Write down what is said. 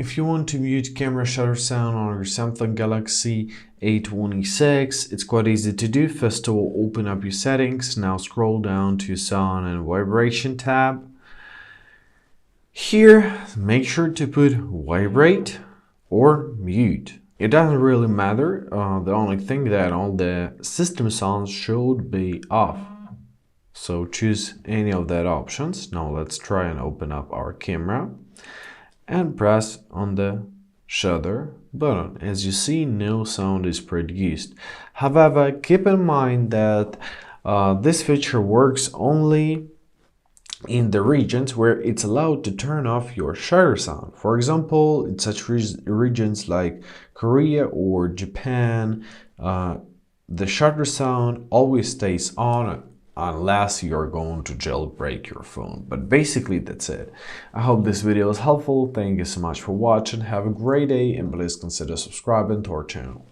If you want to mute camera shutter sound on your Samsung Galaxy A26, it's quite easy to do. First of all, open up your settings. Now scroll down to sound and vibration tab. Here, make sure to put vibrate or mute. It doesn't really matter. The only thing that all the system sounds should be off. So choose any of that options. Now let's try and open up our camera and press on the shutter button. As you see, no sound is produced. However, keep in mind that this feature works only in the regions where it's allowed to turn off your shutter sound. For example, in such regions like Korea or Japan, the shutter sound always stays on unless you're going to jailbreak your phone. But basically that's it. I hope this video was helpful. Thank you so much for watching. Have a great day and please consider subscribing to our channel.